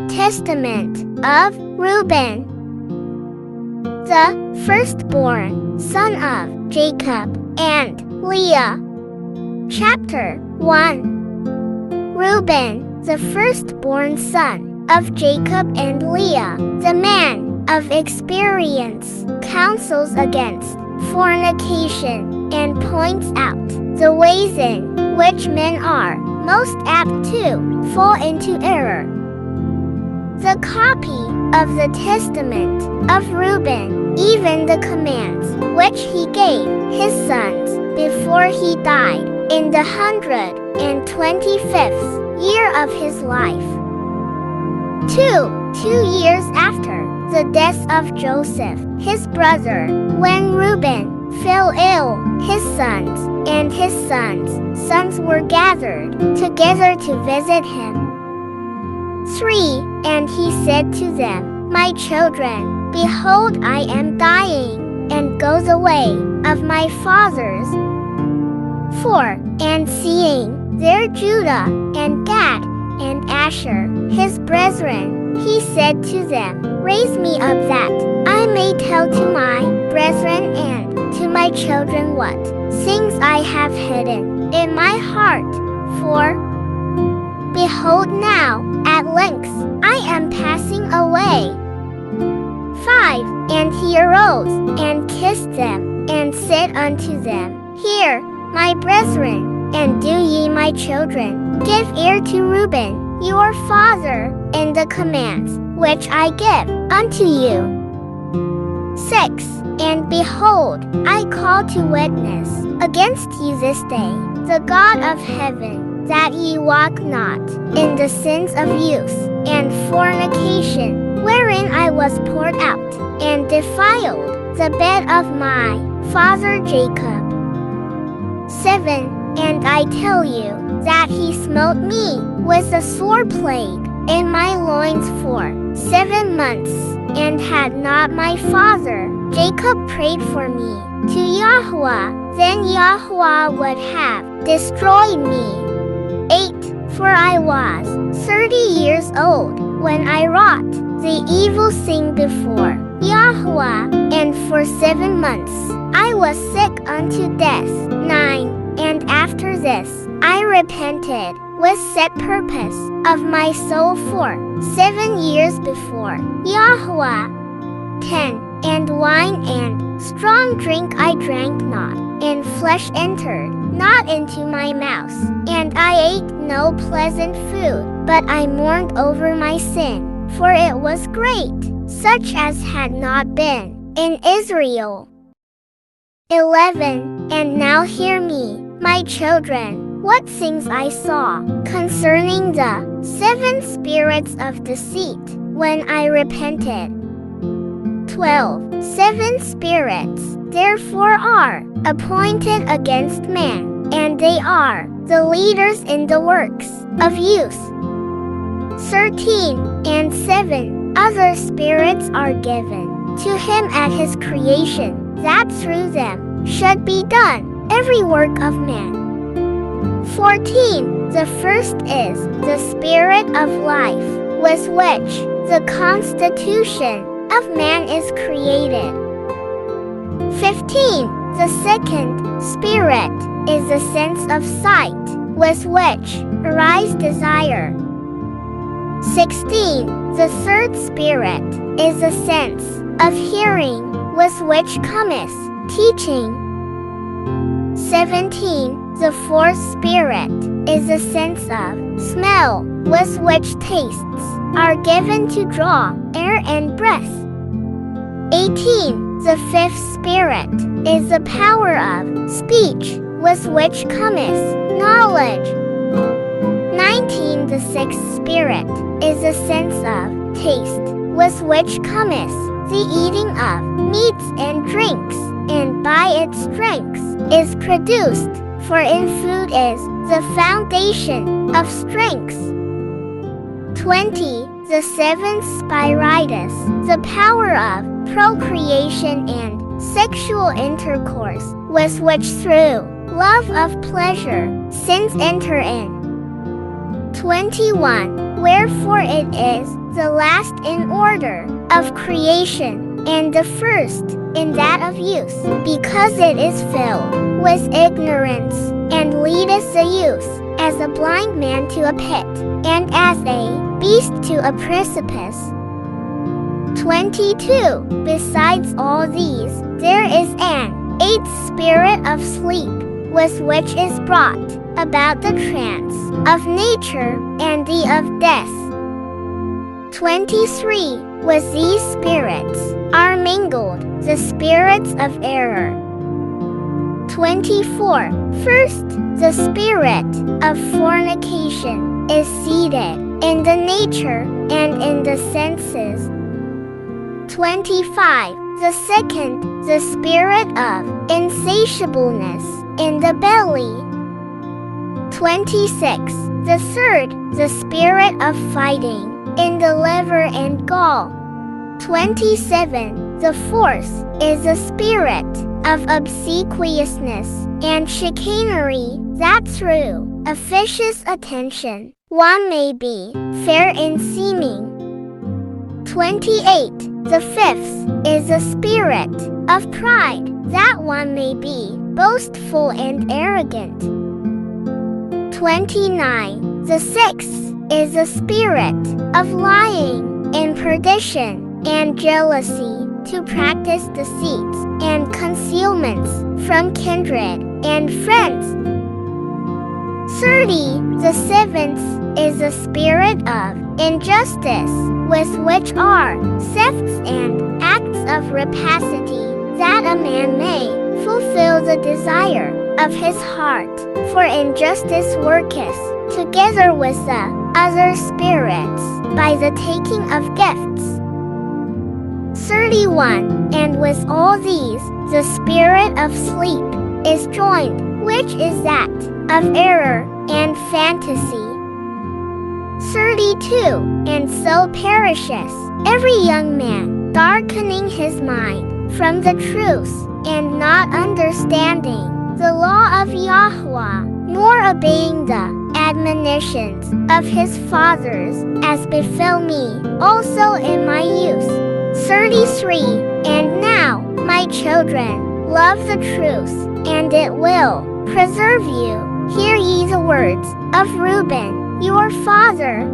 Testament of Reuben, the firstborn son of Jacob and Leah. Chapter 1. Reuben, the firstborn son of Jacob and Leah, the man of experience, counsels against fornication and points out the ways in which men are most apt to fall into error. The copy of the testament of Reuben, even the commands which he gave his sons before he died in the 125th year of his life. 2 years after the death of Joseph, his brother, when Reuben fell ill, his sons and his sons' sons were gathered together to visit him. 3. And he said to them, My children, behold, I am dying, and go the way of my fathers. 4. And seeing there Judah and Gad and Asher, his brethren, he said to them, Raise me up that I may tell to my brethren and to my children what things I have hidden in my heart. For behold, now at length I am passing away. 5. And he arose and kissed them, and said unto them, Hear, my brethren, and do ye, my children, give ear to Reuben your father in the commands which I give unto you. 6. And behold, I call to witness against you this day the God of heaven, that ye walk not in the sins of youth and fornication, wherein I was poured out, and defiled the bed of my father Jacob. 7. And I tell you that he smote me with a sore plague in my loins for 7 months, and had not my father Jacob prayed for me to Yahweh, then Yahweh would have destroyed me. 8. For I was 30 years old when I wrought the evil thing before Yahweh, and for 7 months I was sick unto death. 9. And after this I repented with set purpose of my soul for 7 years before Yahweh. 10. And wine and strong drink I drank not, and flesh entered not into my mouth, and I ate no pleasant food, but I mourned over my sin, for it was great, such as had not been in Israel. 11. And now hear me, my children, what things I saw concerning the 7 spirits of deceit when I repented. 12. 7 spirits therefore are appointed against man, and they are the leaders in the works of youth. 13. And 7 other spirits are given to him at his creation, that through them should be done every work of man. 14. The first is the spirit of life, with which the constitution of man is created. 15. The second spirit is the sense of sight, with which arise desire. 16. The third spirit is the sense of hearing, with which cometh teaching. 17. The fourth spirit is the sense of smell, with which tastes are given to draw air and breath. 18. The fifth spirit is the power of speech, with which cometh knowledge. 19. The sixth spirit is the sense of taste, with which cometh the eating of meats and drinks, and by its strength is produced, for in food is the foundation of strength. 20. The seventh spiritus, the power of procreation and sexual intercourse, with which through love of pleasure sins enter in. 21. Wherefore it is the last in order of creation, and the first in that of use, because it is filled with ignorance, and leadeth the youth as a blind man to a pit, and as a beast to a precipice. 22. Besides all these, there is an eighth spirit of sleep, with which is brought about the trance of nature and the of death. 23. With these spirits are mingled the spirits of error. 24. First, the spirit of fornication is seated in the nature and in the senses. 25. The second, the spirit of insatiableness in the belly. 26. The third, the spirit of fighting in the liver and gall. 27. The fourth is the spirit of obsequiousness and chicanery, that through officious attention one may be fair in seeming. 28. The fifth is the spirit of pride, that one may be boastful and arrogant. 29. The sixth is the spirit of lying in perdition and jealousy, to practice deceits and concealments from kindred and friends. 30. The seventh is the spirit of injustice, with which are thefts and acts of rapacity, that a man may fulfill the desire of his heart. For injustice worketh together with the other spirits by the taking of gifts. 31. And with all these, the spirit of sleep is joined, which is that of error and fantasy. 32. And so perisheth every young man, darkening his mind from the truth, and not understanding the law of Yahweh, nor obeying the admonitions of his fathers, as befell me also in my youth. 33. And now, my children, love the truth, and it will preserve you. Hear ye the words of Reuben, your father.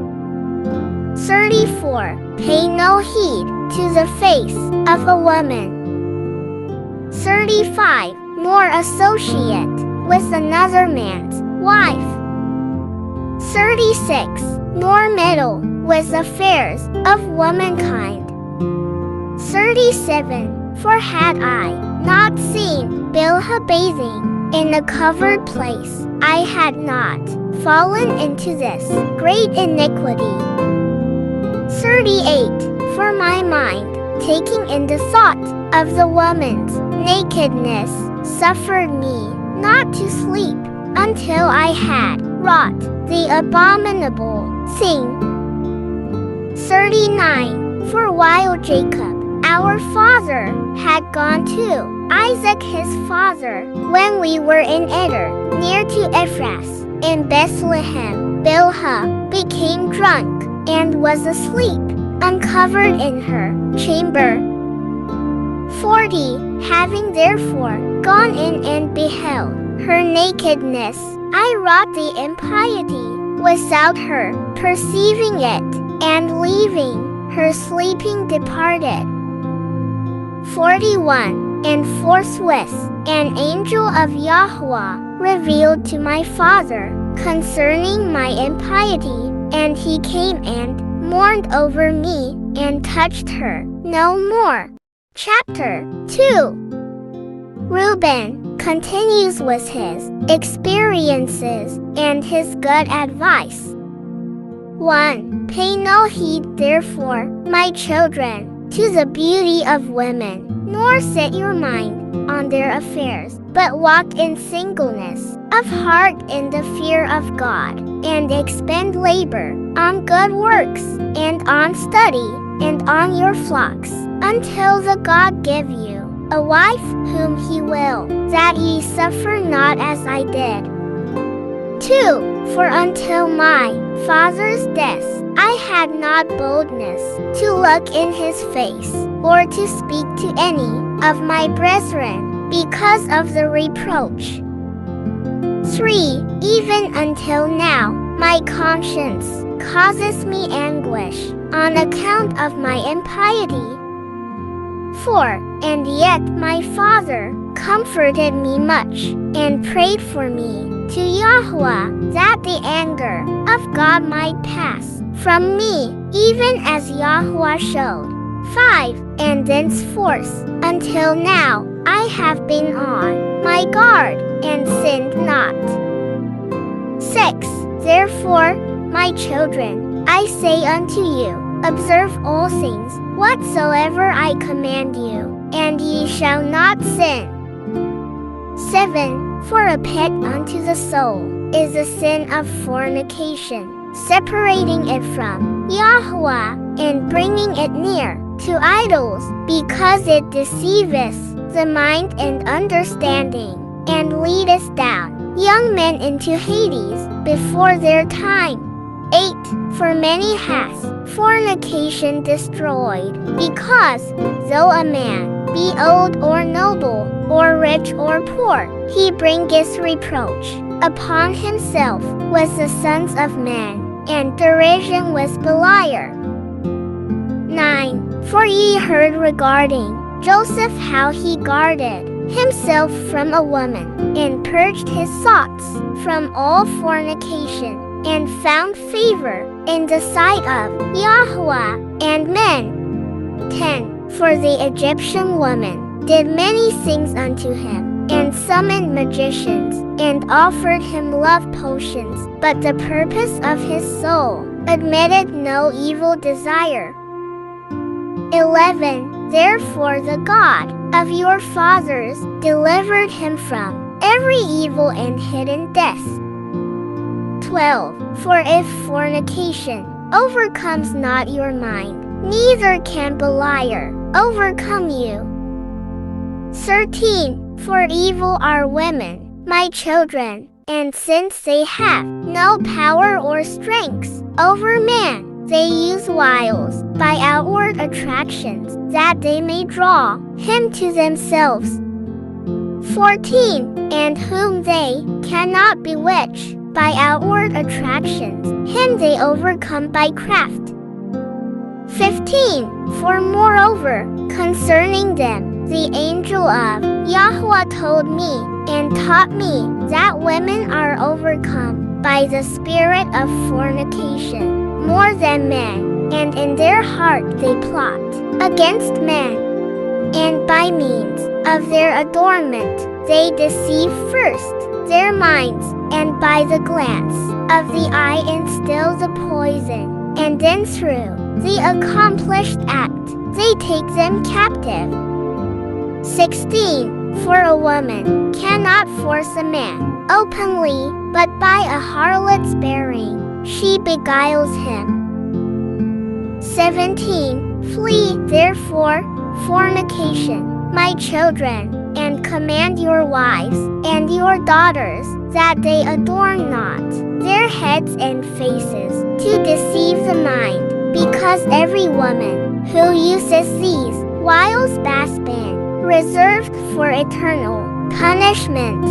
34. Pay no heed to the face of a woman. 35. Nor associate with another man's wife. 36. Nor meddle with affairs of womankind. 37. For had I not seen Bilhah bathing in a covered place, I had not fallen into this great iniquity. 38. For my mind, taking in the thought of the woman's nakedness, suffered me not to sleep until I had wrought the abominable thing. 39. For while Jacob, our father, had gone to Isaac his father, when we were in Eder, near to Ephrath, in Bethlehem, Bilhah became drunk, and was asleep, uncovered in her chamber. 40. Having therefore gone in and beheld her nakedness, I wrought the impiety without her perceiving it, and leaving her sleeping departed. 41. And forthwith an angel of Yahweh revealed to my father concerning my impiety, and he came and mourned over me, and touched her no more. Chapter 2. Reuben continues with his experiences and his good advice. 1. Pay no heed, therefore, my children, to the beauty of women, nor set your mind on their affairs, but walk in singleness of heart in the fear of God, and expend labor on good works, and on study, and on your flocks, until the God give you a wife whom he will, that ye suffer not as I did. 2. For until my father's death, I had not boldness to look in his face, or to speak to any of my brethren, because of the reproach. 3. Even until now, my conscience causes me anguish on account of my impiety. 4. And yet my father comforted me much, and prayed for me to Yahweh, that the anger of God might pass from me, even as Yahweh showed. 5. And thenceforth until now I have been on my guard, and sinned not. 6. Therefore, my children, I say unto you, observe all things whatsoever I command you, and ye shall not sin. 7. For a pit unto the soul is the sin of fornication, separating it from Yahweh, and bringing it near to idols, because it deceiveth the mind and understanding, and leadeth down young men into Hades before their time. 8. For many hath fornication destroyed, because though a man be old or noble, or rich or poor, he bringeth reproach upon himself with the sons of men, and derision with Beliar. 9. For ye heard regarding Joseph how he guarded himself from a woman, and purged his thoughts from all fornication, and found favor in the sight of Yahweh and men. 10. For the Egyptian woman did many things unto him, and summoned magicians, and offered him love potions, but the purpose of his soul admitted no evil desire. 11. Therefore the God of your fathers delivered him from every evil and hidden death. 12. For if fornication overcomes not your mind, neither can Beliar overcome you. 13. For evil are women, my children, and since they have no power or strength over man, they use wiles by outward attractions, that they may draw him to themselves. 14. And whom they cannot bewitch by outward attractions, him they overcome by craft. 15. For moreover, concerning them, the angel of Yahweh told me, and taught me, that women are overcome by the spirit of fornication more than men, and in their heart they plot against men, and by means of their adornment they deceive first their minds, and by the glance of the eye instill the poison, and then through the accomplished act they take them captive. 16. For a woman cannot force a man openly, but by a harlot's bearing she beguiles him. 17. Flee therefore fornication, my children, and command your wives and your daughters that they adorn not their heads and faces to deceive the mind, because every woman who uses these wiles has been reserved for eternal punishment.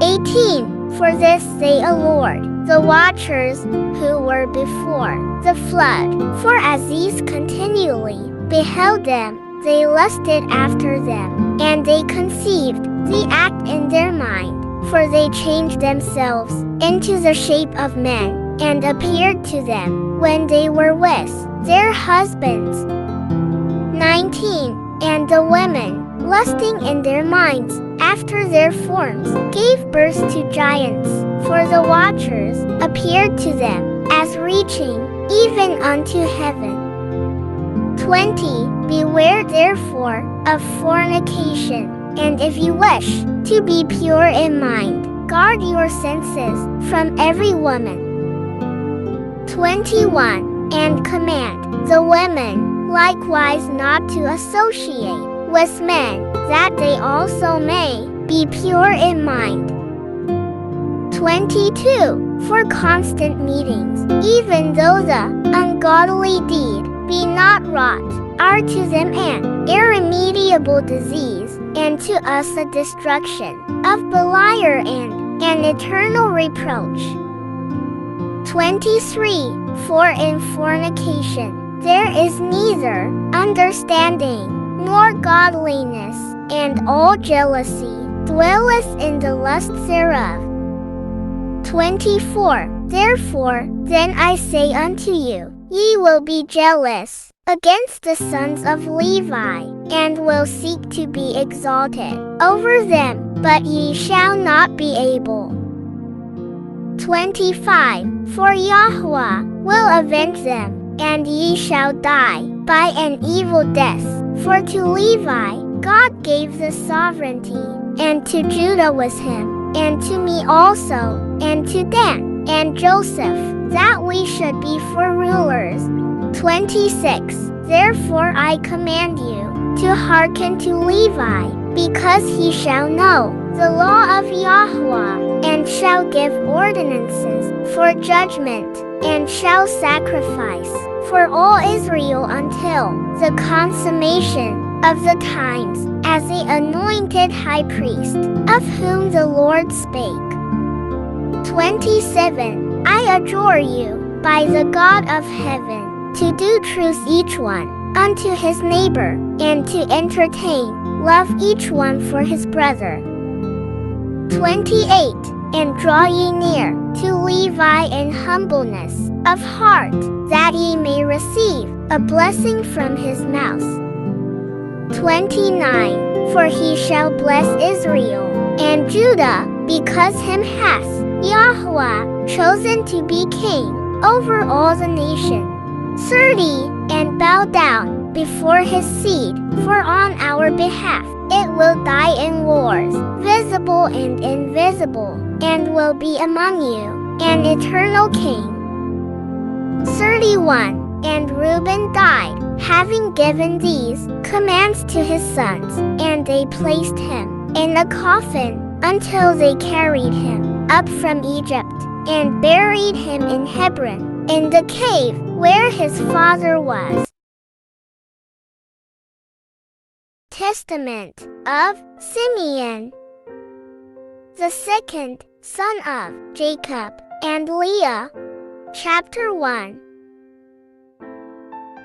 18. For this they allured the watchers who were before the flood, for as these continually beheld them, they lusted after them, and they conceived the act in their mind, for they changed themselves into the shape of men, and appeared to them when they were with their husbands. 19. And the women, lusting in their minds after their forms, gave birth to giants, for the watchers appeared to them as reaching even unto heaven. 20. Beware therefore of fornication, and if you wish to be pure in mind, guard your senses from every woman. 21. And command the women likewise not to associate with men, that they also may be pure in mind. 22. for constant meetings, even though the ungodly deed be not wrought, are to them an irremediable disease, and to us a destruction of Beliar and an eternal reproach. 23. For in fornication there is neither understanding nor godliness, and all jealousy dwelleth in the lust thereof. 24. Therefore then I say unto you, ye will be jealous against the sons of Levi, and will seek to be exalted over them, but ye shall not be able. 25. For Yahweh will avenge them, and ye shall die by an evil death. For to Levi God gave the sovereignty, and to Judah was him, and to me also, and to Dan, and Joseph, that we should be for rulers. 26. Therefore I command you to hearken to Levi, because he shall know the law of Yahweh, and shall give ordinances for judgment, and shall sacrifice for all Israel until the consummation of the times, as the anointed high priest, of whom the Lord spake. 27. I adjure you, by the God of heaven, to do truth each one unto his neighbor, and to entertain love each one for his brother. 28. And draw ye near to Levi in humbleness of heart, that ye may receive a blessing from his mouth. 29. For he shall bless Israel and Judah, because him hath Yahweh chosen to be king over all the nation. 30. And bow down before his seed, for on our behalf it will die in wars, visible and invisible, and will be among you an eternal king. 31. And Reuben died, having given these commands to his sons, and they placed him in a coffin until they carried him up from Egypt, and buried him in Hebron, in the cave where his father was. Testament of Simeon, the second son of Jacob and Leah. Chapter 1.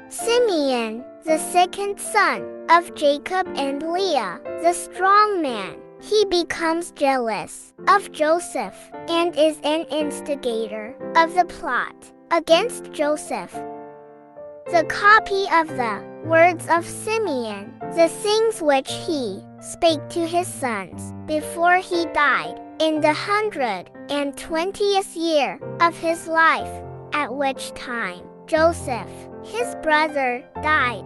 Simeon, the second son of Jacob and Leah, the strong man, he becomes jealous of Joseph, and is an instigator of the plot against Joseph. The copy of the words of Simeon, the things which he spake to his sons before he died, in the 120th year of his life, at which time Joseph, his brother, died.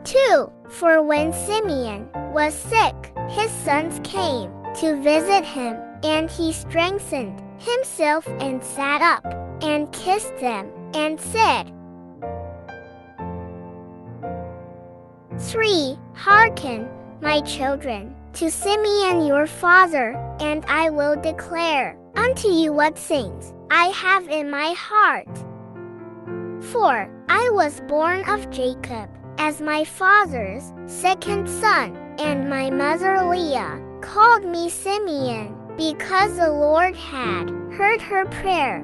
2. For when Simeon was sick, his sons came to visit him, and he strengthened himself and sat up, and kissed them, and said, 3. Hearken, my children, to Simeon your father, and I will declare unto you what things I have in my heart. 4. I was born of Jacob, as my father's second son, and my mother Leah called me Simeon, because the Lord had heard her prayer.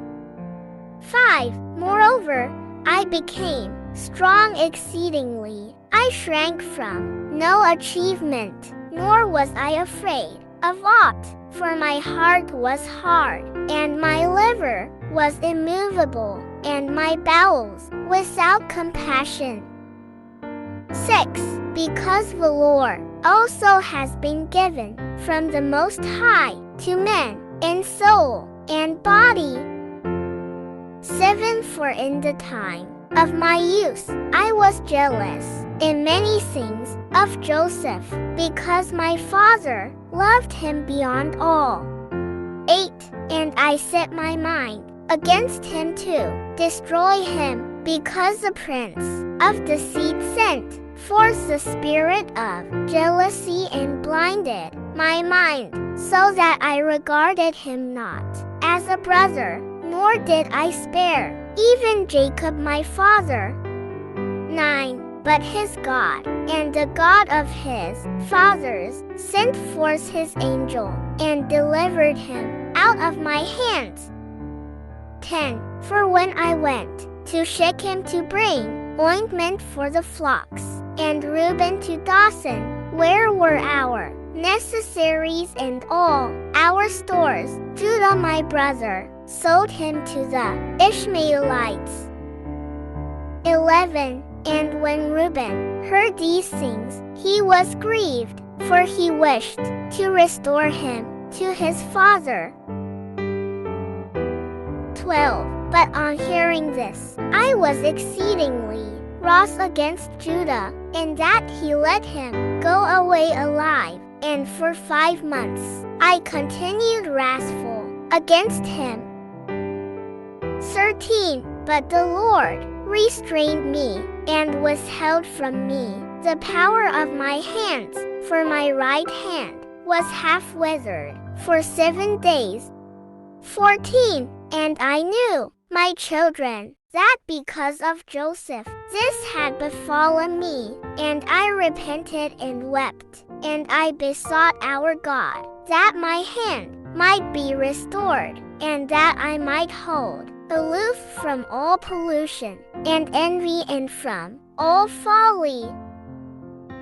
5. Moreover, I became strong exceedingly. I shrank from no achievement, nor was I afraid of aught, for my heart was hard, and my liver was immovable, and my bowels without compassion. 6. Because the Lord also has been given from the Most High to men in soul and body. 7. For in the time of my youth I was jealous in many things of Joseph, because my father loved him beyond all. 8. And I set my mind against him to destroy him, because the prince of deceit sent forth the spirit of jealousy and blinded my mind, so that I regarded him not as a brother, nor did I spare even Jacob my father. 9. But his God, and the God of his fathers, sent forth his angel, and delivered him out of my hands. 10. For when I went to Shechem to bring ointment for the flocks, and Reuben to Dothan, where were our necessaries and all our stores, Judah my brother sold him to the Ishmaelites. 11. And when Reuben heard these things, he was grieved, for he wished to restore him to his father. 12. But on hearing this, I was exceedingly wroth against Judah, in that he let him go away alive, and for 5 months I continued wrathful against him. 13. But the Lord restrained me, and withheld from me the power of my hands, for my right hand was half withered for 7 days. 14. And I knew, my children, that because of Joseph this had befallen me, and I repented and wept, and I besought our God that my hand might be restored, and that I might hold aloof from all pollution and envy and from all folly.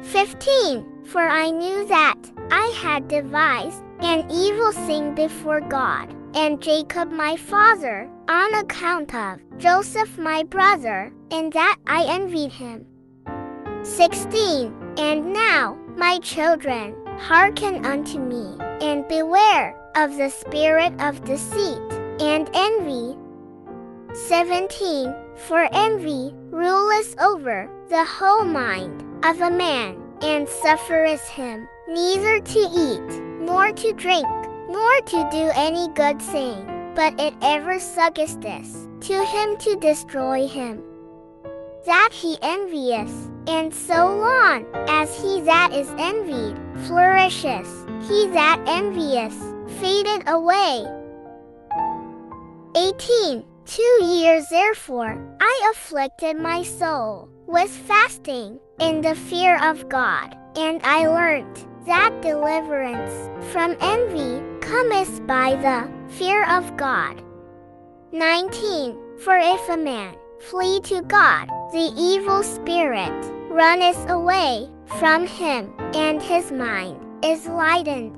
15. For I knew that I had devised an evil thing before God and Jacob my father, on account of Joseph my brother, and that I envied him. 16. And now, my children, hearken unto me, and beware of the spirit of deceit and envy. 17. For envy ruleth over the whole mind of a man, and suffereth him neither to eat, nor to drink, nor to do any good thing, but it ever suggesteth to him to destroy him. That he envieth, and so long as he that is envied flourisheth, he that envieth fadeth away. 18. 2 years therefore I afflicted my soul with fasting in the fear of God, and I learnt that deliverance from envy cometh by the fear of God. 19. For if a man flee to God, the evil spirit runneth away from him, and his mind is lightened.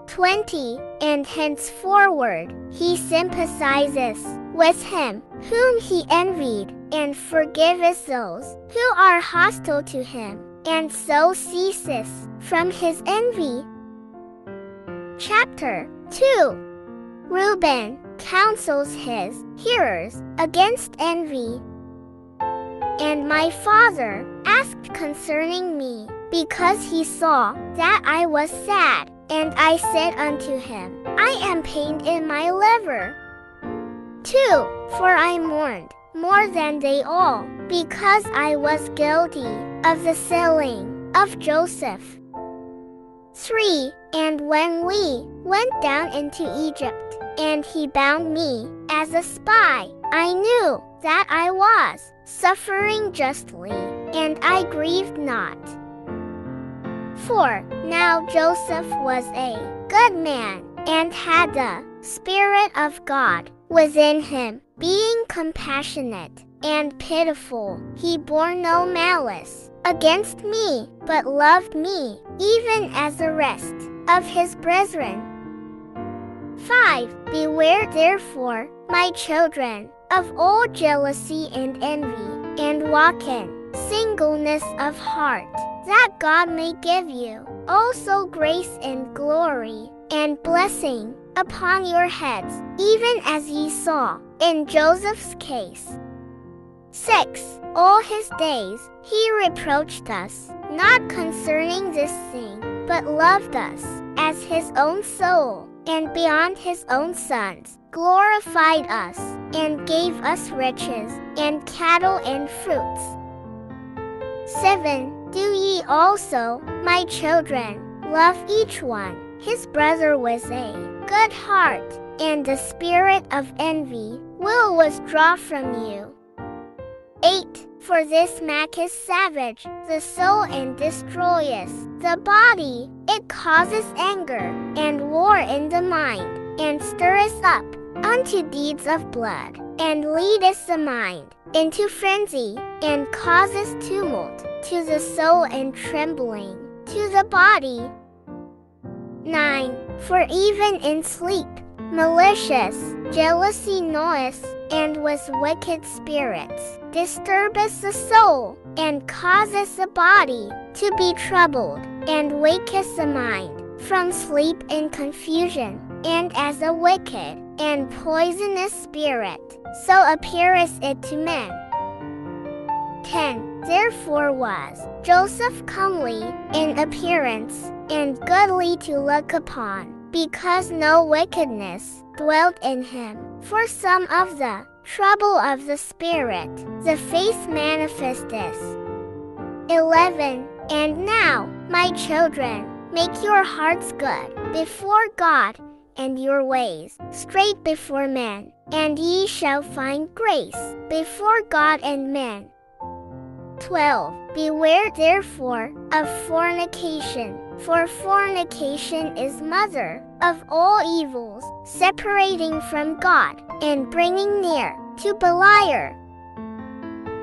20. And henceforward he sympathizeth with him whom he envied, and forgiveth those who are hostile to him, and so ceaseth from his envy. Chapter 2. Reuben counsels his hearers against envy. And my father asked concerning me, because he saw that I was sad, and I said unto him, I am pained in my liver. 2. For I mourned more than they all, because I was guilty of the selling of Joseph. 3. And when we went down into Egypt, and he bound me as a spy, I knew that I was suffering justly, and I grieved not. 4. Now Joseph was a good man, and had the Spirit of God within him, being compassionate and pitiful. He bore no malice against me, but loved me, even as the rest of his brethren. 5. Beware therefore, my children, of all jealousy and envy, and walk in singleness of heart, that God may give you also grace and glory and blessing upon your heads, even as ye saw in Joseph's case. 6. All his days he reproached us, not concerning this thing, but loved us as his own soul, and beyond his own sons glorified us, and gave us riches, and cattle and fruits. 7. Do ye also, my children, love each one his brother with a good heart, and the spirit of envy will withdraw from you. 8. For this smack is savage, the soul, and destroyeth the body. It causes anger and war in the mind, and stirreth up unto deeds of blood, and leadeth the mind into frenzy, and causes tumult to the soul, and trembling to the body. 9. For even in sleep malicious jealousy gnaweth, and with wicked spirits disturbeth the soul, and causeth the body to be troubled, and waketh the mind from sleep in confusion, and as a wicked and poisonous spirit, so appeareth it to men. 10. Therefore was Joseph comely in appearance, and goodly to look upon, because no wickedness dwelt in him. For some of the trouble of the spirit, the face manifesteth. 11. And now, my children, make your hearts good before God, and your ways straight before men, and ye shall find grace before God and men. 12. Beware therefore of fornication, for fornication is mother of all evils, separating from God, and bringing near to Beliar.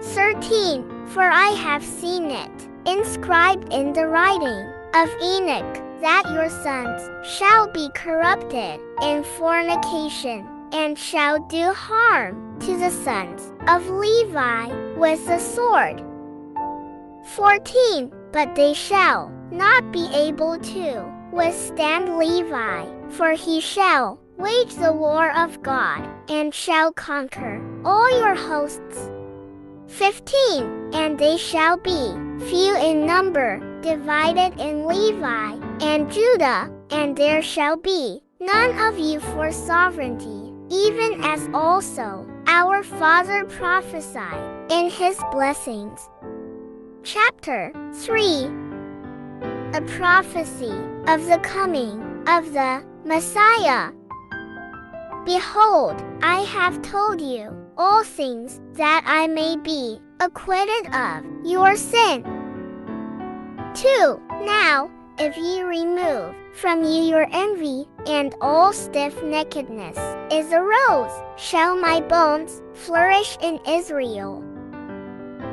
13. For I have seen it inscribed in the writing of Enoch, that your sons shall be corrupted in fornication, and shall do harm to the sons of Levi with the sword. 14. But they shall not be able to withstand Levi, for he shall wage the war of God, and shall conquer all your hosts. 15. And they shall be few in number, divided in Levi and Judah, and there shall be none of you for sovereignty, even as also our father prophesied in his blessings. Chapter 3. A prophecy of the coming of the Messiah. Behold, I have told you all things, that I may be acquitted of your sin. 2. Now, if ye remove from you your envy, and all stiff-neckedness is arose, shall my bones flourish in Israel.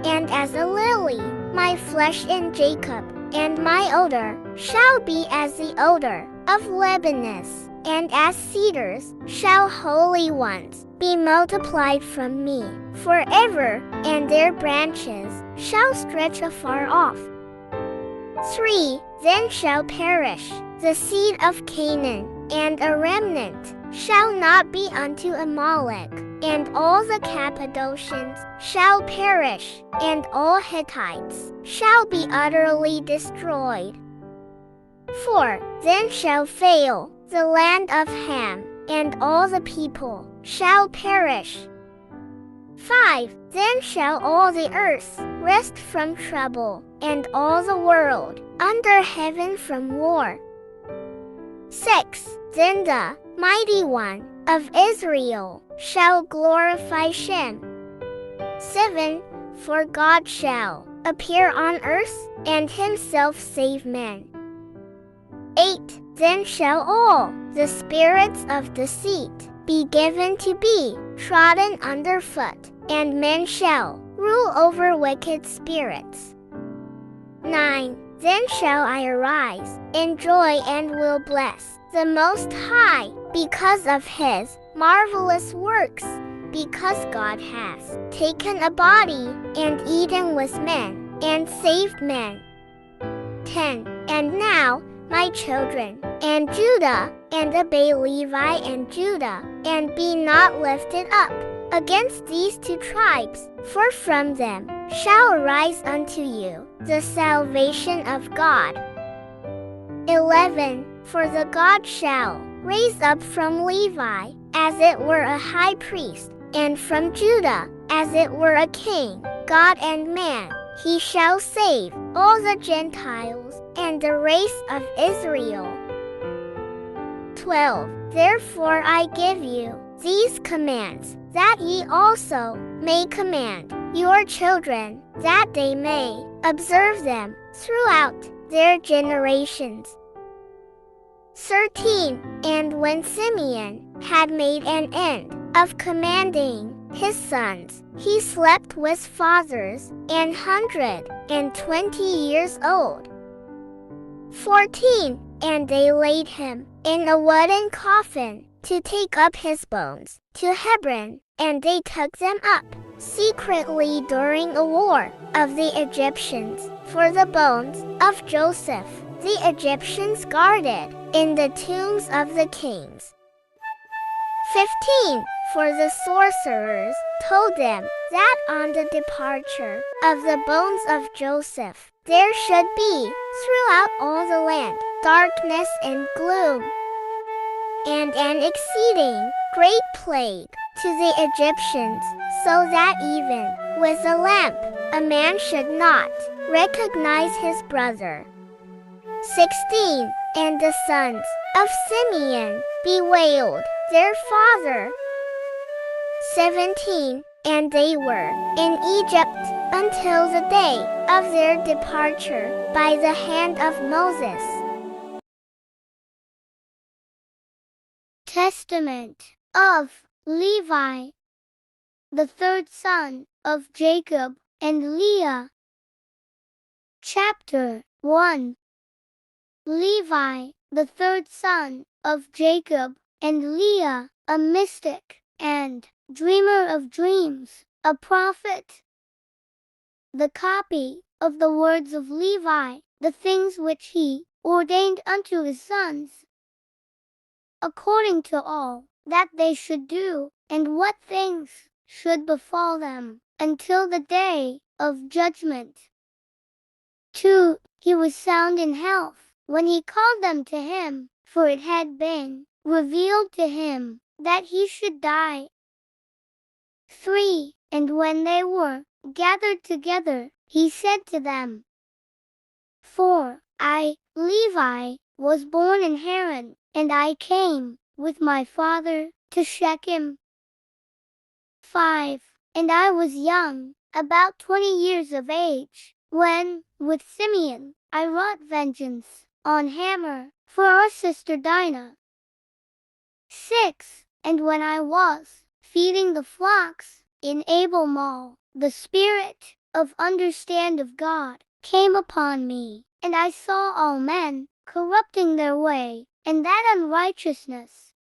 And as a lily, my flesh in Jacob, and my odor shall be as the odor of Lebanon, and as cedars shall holy ones be multiplied from me forever, and their branches shall stretch afar off. 3. Then shall perish the seed of Canaan, and a remnant shall not be unto Amalek, and all the Cappadocians shall perish, and all Hittites shall be utterly destroyed. 4. Then shall fail the land of Ham, and all the people shall perish. 5. Then shall all the earth rest from trouble, and all the world under heaven from war. 6. Then the mighty one of Israel shall glorify Shem. 7. For God shall appear on earth, and himself save men. 8. Then shall all the spirits of deceit be given to be trodden under foot, and men shall rule over wicked spirits. 9. Then shall I arise in joy, and will bless the Most High, because of his marvelous works, because God has taken a body, and eaten with men, and saved men. 10. And now, my children, and Judah, and obey Levi and Judah, and be not lifted up against these two tribes, for from them shall arise unto you the salvation of God. 11. For the God shall raise up from Levi, as it were a high priest, and from Judah, as it were a king, God and man. He shall save all the Gentiles, and the race of Israel. 12. Therefore I give you these commands, that ye also may command your children, that they may observe them throughout their generations. 13. And when Simeon had made an end of commanding his sons, he slept with fathers 120 years old. 14. And they laid him in a wooden coffin to take up his bones to Hebron, and they took them up secretly during a war of the Egyptians, for the bones of Joseph the Egyptians guarded in the tombs of the kings. 15. For the sorcerers told them that on the departure of the bones of Joseph there should be throughout all the land darkness and gloom, and an exceeding great plague to the Egyptians, so that even with a lamp a man should not recognize his brother. 16. And the sons of Simeon bewailed their father. 17. And they were in Egypt until the day of their departure by the hand of Moses. Testament of Levi, the third son of Jacob and Leah. Chapter 1. Levi, the third son of Jacob and Leah, a mystic and dreamer of dreams, a prophet. The copy of the words of Levi, the things which he ordained unto his sons, according to all that they should do, and what things should befall them, until the day of judgment. 2. He was sound in health when he called them to him, for it had been revealed to him that he should die. 3. And when they were gathered together, he said to them, 4. I, Levi, was born in Haran, and I came with my father to Shechem. 5. And I was young, about 20 years of age, when, with Simeon, I wrought vengeance on Hamor for our sister Dinah. 6. And when I was feeding the flocks in Abel Mall, the Spirit of understand of God came upon me, and I saw all men corrupting their way, and that unrighteousness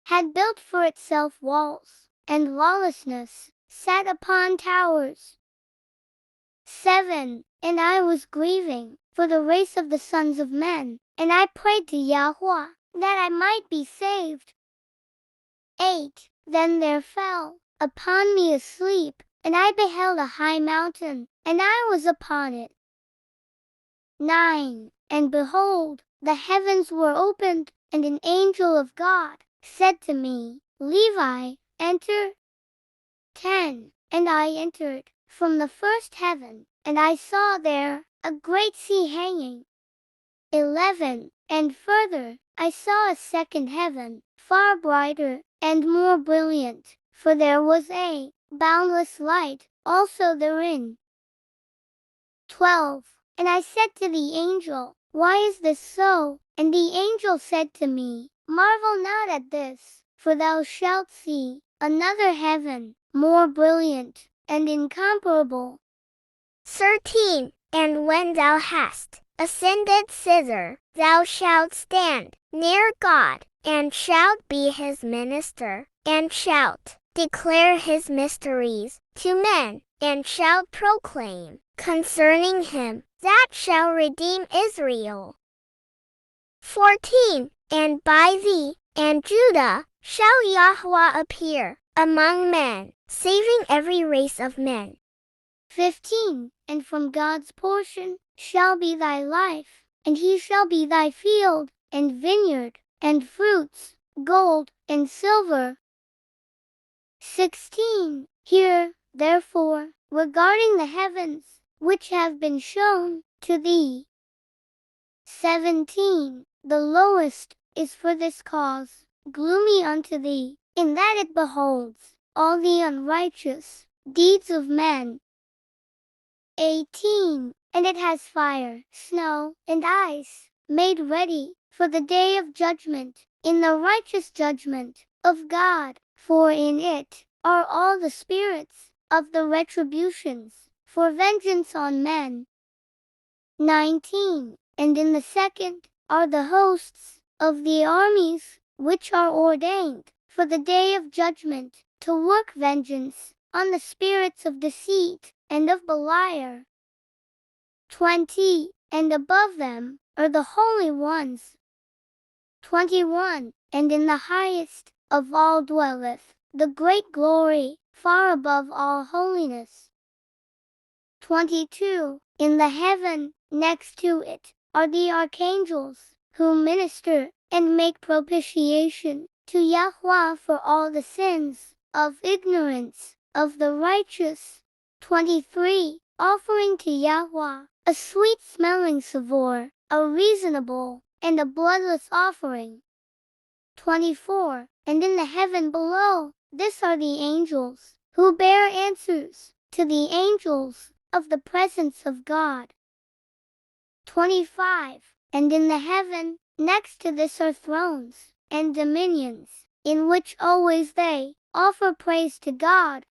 had built for itself walls, and lawlessness sat upon towers. 7. And I was grieving for the race of the sons of men, and I prayed to Yahweh that I might be saved. 8. Then there fell upon me a sleep, and I beheld a high mountain, and I was upon it. 9. And behold, the heavens were opened, and an angel of God said to me, Levi, enter. 10. And I entered from the first heaven, and I saw there a great sea hanging. 11. And further, I saw a second heaven, far brighter and more brilliant, for there was a boundless light also therein. 12. And I said to the angel, Why is this so? And the angel said to me, Marvel not at this, for thou shalt see another heaven, more brilliant and incomparable. 13. And when thou hast ascended thither, thou shalt stand near God, and shalt be his minister, and shalt declare his mysteries to men, and shalt proclaim concerning him that shall redeem Israel. 14. And by thee and Judah shall Yahweh appear among men, saving every race of men. 15. And from God's portion shall be thy life, and he shall be thy field, and vineyard, and fruits, gold, and silver. 16. Hear, therefore, regarding the heavens, which have been shown to thee. 17. The lowest is for this cause, gloomy unto thee, in that it beholds all the unrighteous deeds of men. 18. And it has fire, snow, and ice, made ready for the day of judgment, in the righteous judgment of God, for in it are all the spirits of the retributions, for vengeance on men. 19. And in the second are the hosts of the armies, which are ordained for the day of judgment, to work vengeance on the spirits of deceit and of Beliar. 20. And above them are the holy ones. 21. And in the highest of all dwelleth the great glory, far above all holiness. 22. In the heaven next to it are the archangels, who minister and make propitiation to Yahweh for all the sins of ignorance of the righteous. 23. Offering to Yahweh a sweet-smelling savor, a reasonable and a bloodless offering. 24. And in the heaven below, this are the angels, who bear answers to the angels of the presence of God. 25. And in the heaven next to this are thrones and dominions, in which always they offer praise to God.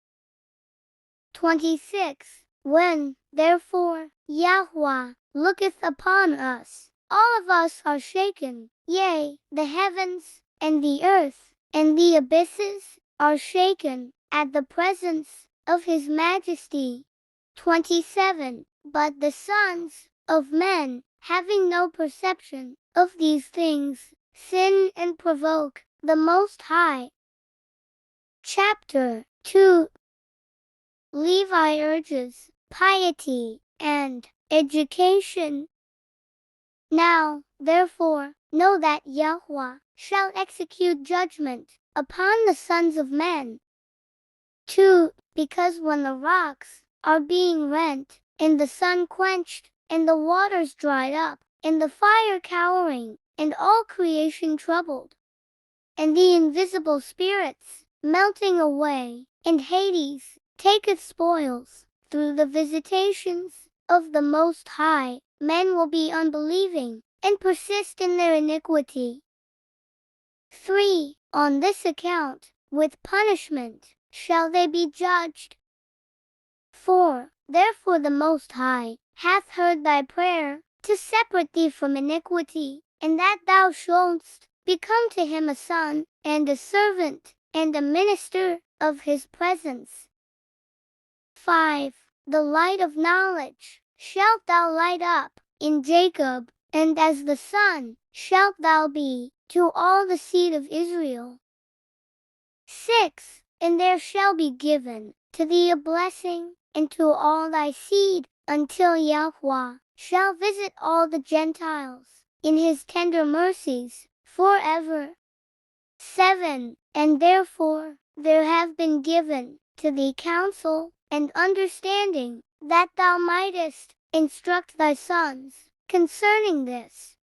26. When, therefore, Yahweh looketh upon us, all of us are shaken, yea, the heavens, and the earth, and the abysses, are shaken, at the presence of his majesty. 27. But the sons of men, having no perception of these things, sin and provoke the Most High. Chapter 2. Levi urges piety and education. Now, therefore, know that Yahweh shall execute judgment upon the sons of men. 2. Because when the rocks are being rent, and the sun quenched, and the waters dried up, and the fire cowering, and all creation troubled, and the invisible spirits melting away, and Hades taketh spoils, through the visitations of the Most High, men will be unbelieving, and persist in their iniquity. 3. On this account, with punishment, shall they be judged. 4. Therefore the Most High hath heard thy prayer, to separate thee from iniquity, and that thou shouldst become to him a son, and a servant, and a minister of his presence. 5. The light of knowledge shalt thou light up in Jacob, and as the sun shalt thou be to all the seed of Israel. 6. And there shall be given to thee a blessing, and to all thy seed, until Yahweh shall visit all the Gentiles in his tender mercies forever. 7. And therefore there have been given to thee counsel and understanding, that thou mightest instruct thy sons concerning this.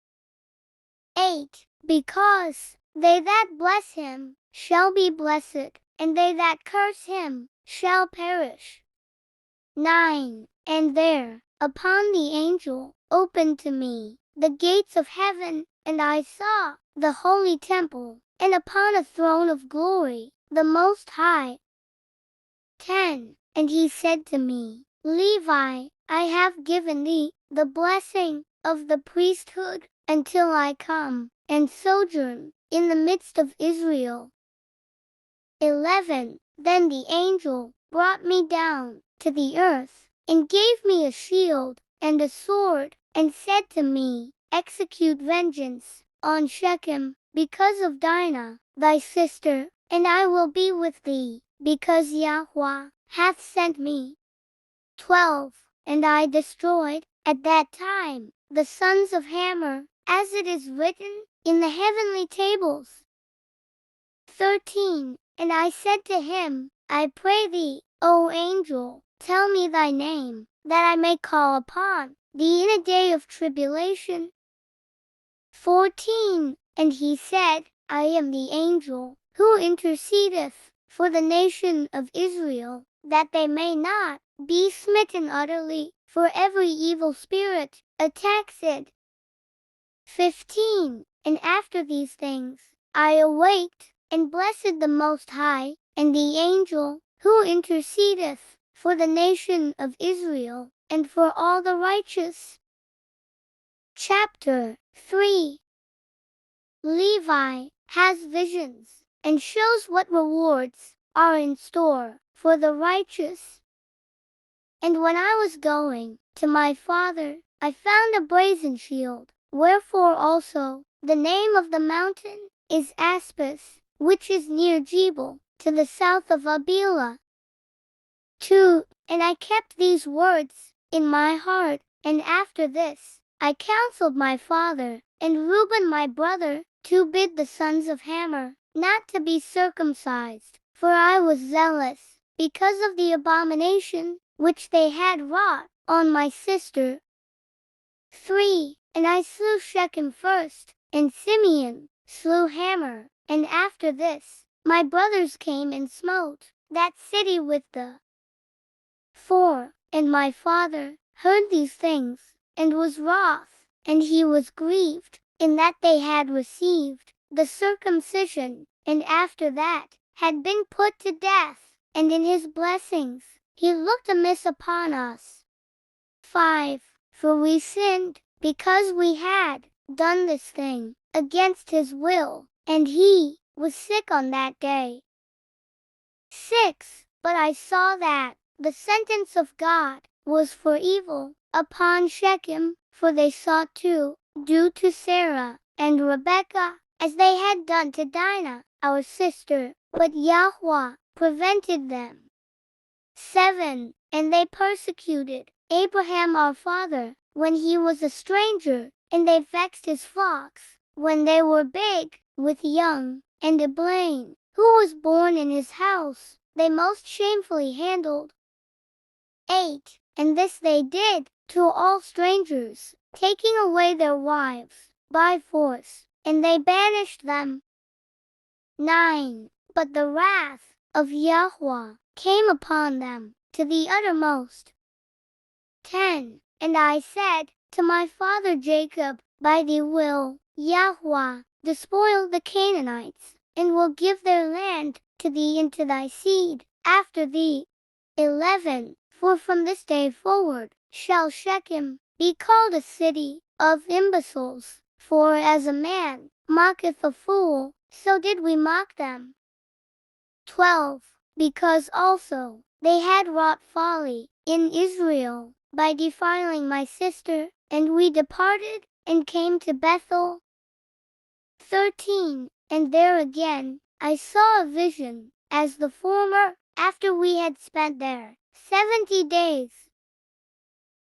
8. Because they that bless him shall be blessed, and they that curse him shall perish. 9. And there, upon the angel, opened to me the gates of heaven, and I saw the holy temple, and upon a throne of glory, the Most High. 10. And he said to me, Levi, I have given thee the blessing of the priesthood, until I come and sojourn in the midst of Israel. 11. Then the angel brought me down to the earth, and gave me a shield and a sword, and said to me, Execute vengeance on Shechem, because of Dinah, thy sister, and I will be with thee, because Yahweh hath sent me. 12. And I destroyed, at that time, the sons of Hamor, as it is written in the heavenly tables. 13. And I said to him, I pray thee, O angel, tell me thy name, that I may call upon thee in a day of tribulation. 14. And he said, I am the angel who intercedeth for the nation of Israel, that they may not be smitten utterly, for every evil spirit attacks it. 15. And after these things, I awaked, and blessed the Most High, and the angel who intercedeth for the nation of Israel, and for all the righteous. Chapter 3. Levi has visions, and shows what rewards are in store for the righteous. And when I was going to my father, I found a brazen shield, wherefore also the name of the mountain is Aspis, which is near Jebel, to the south of Abila. 2. And I kept these words in my heart, and after this I counseled my father, and Reuben my brother, to bid the sons of Hamor not to be circumcised, for I was zealous, because of the abomination which they had wrought on my sister. 3. And I slew Shechem first, and Simeon slew Hamor, and after this my brothers came and smote that city with the 4. And my father heard these things, and was wroth, and he was grieved, in that they had received the circumcision, and after that had been put to death, and in his blessings he looked amiss upon us. 5. For we sinned, because we had done this thing against his will, and he was sick on that day. 6. But I saw that the sentence of God was for evil upon Shechem, for they sought to do to Sarah and Rebekah as they had done to Dinah, our sister, but Yahweh prevented them. 7. And they persecuted Abraham our father when he was a stranger, and they vexed his flocks when they were big with young, and Eblaim, who was born in his house, they most shamefully handled. 8. And this they did to all strangers, taking away their wives by force, and they banished them. 9. But the wrath of Yahweh came upon them to the uttermost. 10. And I said to my father Jacob, by thee will Yahweh despoil the Canaanites, and will give their land to thee and to thy seed after thee. 11. For from this day forward shall Shechem be called a city of imbeciles, for as a man mocketh a fool, so did we mock them. 12. Because also they had wrought folly in Israel by defiling my sister, and we departed and came to Bethel. 13. And there again I saw a vision, as the former, after we had spent there 70 days.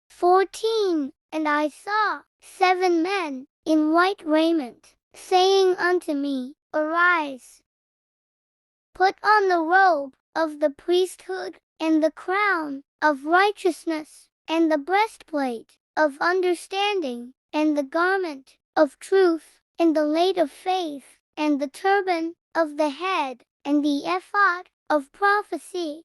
14. And I saw 7 men in white raiment, saying unto me, Arise, put on the robe of the priesthood, and the crown of righteousness, and the breastplate of understanding, and the garment of truth, and the late of faith, and the turban of the head, and the ephod of prophecy.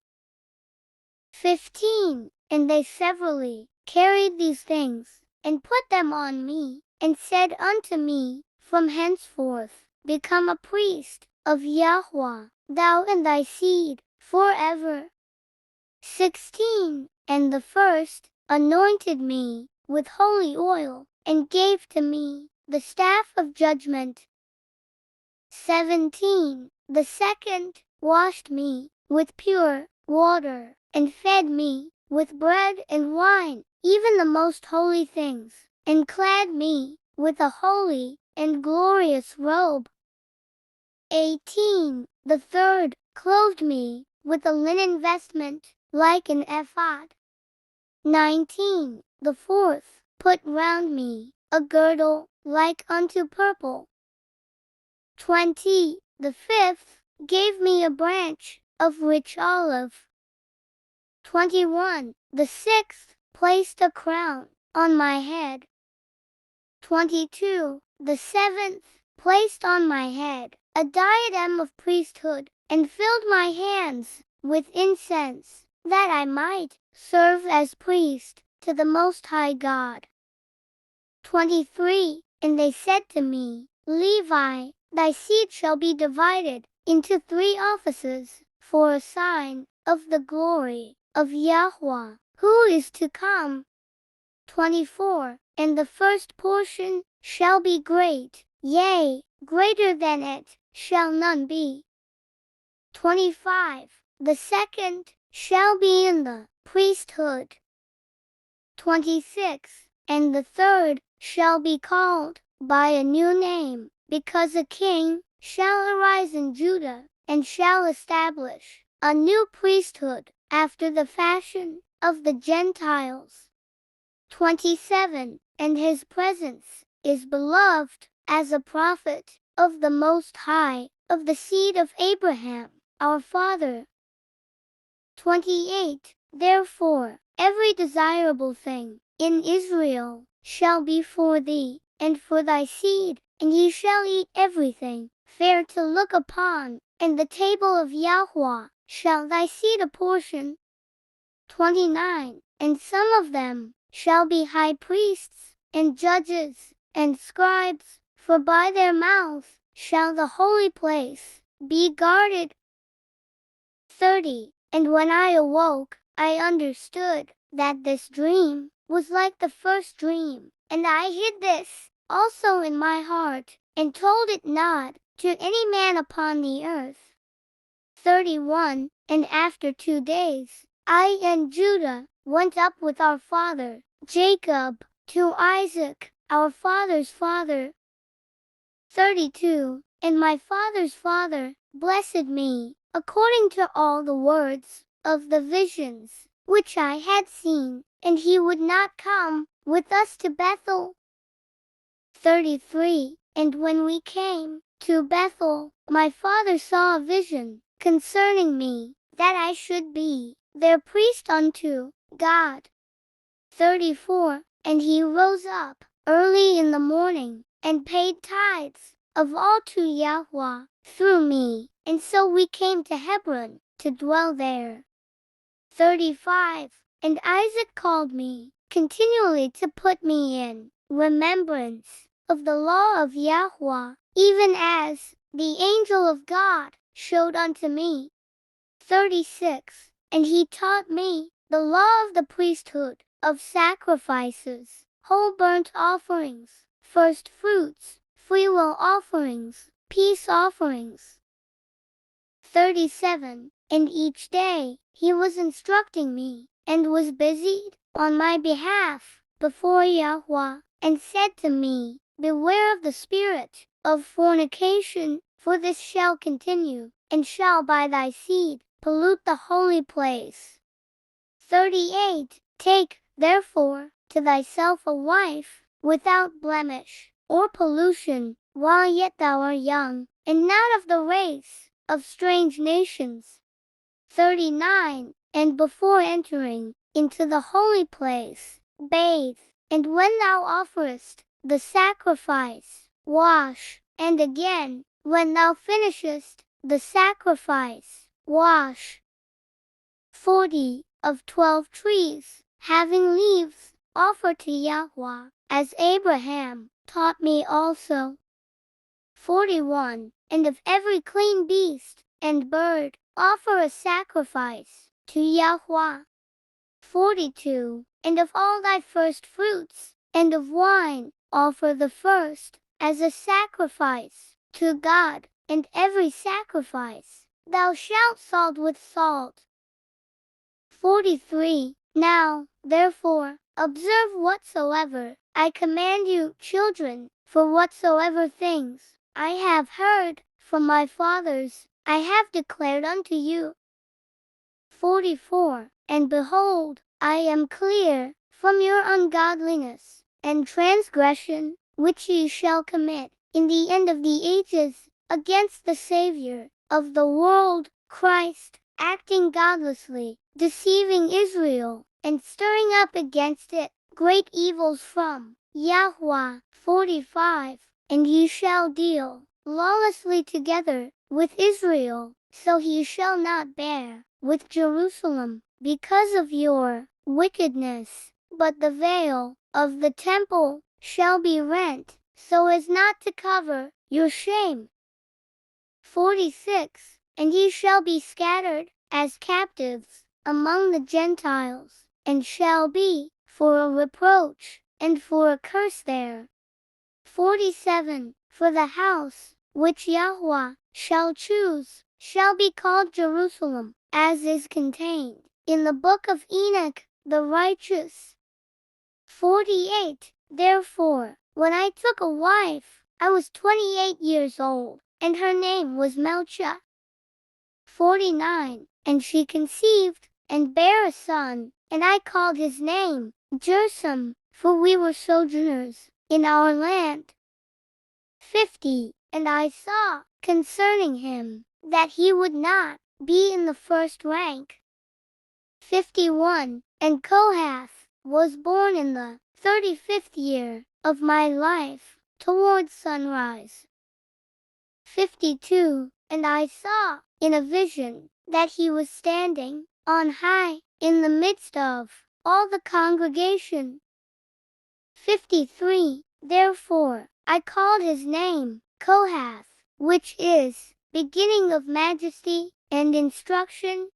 15. And they severally carried these things, and put them on me, and said unto me, From henceforth become a priest of Yahweh, thou and thy seed, forever. 16. And the first anointed me with holy oil, and gave to me the staff of judgment. 17. The second washed me with pure water, and fed me with bread and wine, even the most holy things, and clad me with a holy and glorious robe. 18. The third clothed me with a linen vestment, like an ephod. 19. The fourth put round me a girdle, like unto purple. 20. The fifth gave me a branch of rich olive. 21. The sixth placed a crown on my head. 22. The seventh placed on my head a diadem of priesthood, and filled my hands with incense, that I might serve as priest to the Most High God. 23. And they said to me, Levi, thy seed shall be divided into 3 offices, for a sign of the glory of Yahweh, who is to come. 24. And the first portion shall be great, yea, greater than it shall none be. 25. The second shall be in the priesthood. 26. And the third shall be called by a new name, because a king shall arise in Judah, and shall establish a new priesthood after the fashion of the Gentiles. 27. And his presence is beloved as a prophet of the Most High, of the seed of Abraham, our father. 28. Therefore, every desirable thing in Israel shall be for thee, and for thy seed, and ye shall eat everything fair to look upon, and the table of Yahweh shall thy seed apportion. 29. And some of them shall be high priests, and judges, and scribes, for by their mouth shall the holy place be guarded. 30. And when I awoke, I understood that this dream was like the first dream, and I hid this also in my heart, and told it not to any man upon the earth. 31. And after 2 days, I and Judah went up with our father, Jacob, to Isaac, our father's father. 32. And my father's father blessed me, according to all the words of the visions which I had seen, and he would not come with us to Bethel. 33. And when we came to Bethel, my father saw a vision concerning me, that I should be their priest unto God. 34. And he rose up early in the morning, and paid tithes of all to Yahweh through me, and so we came to Hebron to dwell there. 35. And Isaac called me continually to put me in remembrance of the law of Yahweh, even as the angel of God showed unto me. 36. And he taught me the law of the priesthood, of sacrifices, whole burnt offerings, first fruits, freewill offerings, peace offerings. 37. And each day he was instructing me, and was busied on my behalf before Yahweh, and said to me, Beware of the spirit of fornication, for this shall continue, and shall by thy seed pollute the holy place. 38. Take, therefore, to thyself a wife, without blemish or pollution, while yet thou art young, and not of the race of strange nations. 39. And before entering into the holy place, bathe, and when thou offerest the sacrifice, wash, and again, when thou finishest the sacrifice, wash. 40. Of 12 trees, having leaves, offer to Yahweh, as Abraham taught me also. 41. And of every clean beast and bird, offer a sacrifice to Yahweh. 42. And of all thy first fruits, and of wine, offer the first, as a sacrifice to God, and every sacrifice thou shalt salt with salt. 43. Now, therefore, observe whatsoever I command you, children, for whatsoever things I have heard from my fathers, I have declared unto you. 44. And behold, I am clear from your ungodliness and transgression, which ye shall commit in the end of the ages, against the Savior of the world, Christ, acting godlessly, deceiving Israel, and stirring up against it great evils from Yahweh. 45. and ye shall deal lawlessly together with Israel, so he shall not bear with Jerusalem because of your wickedness. But the veil of the temple shall be rent, so as not to cover your shame. 46. And ye shall be scattered as captives among the Gentiles, and shall be for a reproach and for a curse there. 47. For the house which Yahweh shall choose shall be called Jerusalem, as is contained in the book of Enoch the righteous. 48. Therefore, when I took a wife, I was 28 years old, and her name was Melcha. 49. And she conceived, and bare a son, and I called his name Jersum, for we were sojourners in our land. 50. And I saw, concerning him, that he would not be in the first rank. 51. And Kohath was born in the 35th year of my life, towards sunrise. 52. And I saw, in a vision, that he was standing on high, in the midst of all the congregation. 53. Therefore I called his name Kohath, which is beginning of majesty and instruction.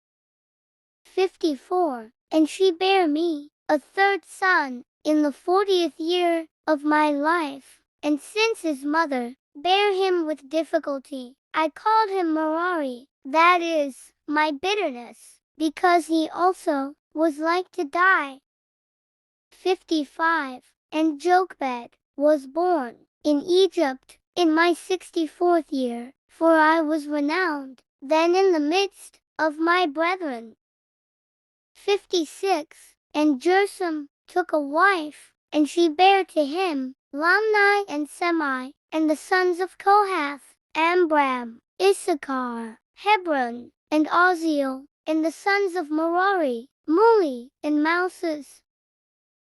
54. And she bare me a third son in the 40th year of my life, and since his mother bare him with difficulty, I called him Merari, that is, my bitterness, because he also was like to die. 55. And Jochebed was born in Egypt in my 64th year, for I was renowned then in the midst of my brethren. 56. And Jersum took a wife, and she bare to him Lamni and Semi, and the sons of Kohath, Amram, Issachar, Hebron, and Oziel, and the sons of Merari, Muli, and Mouses.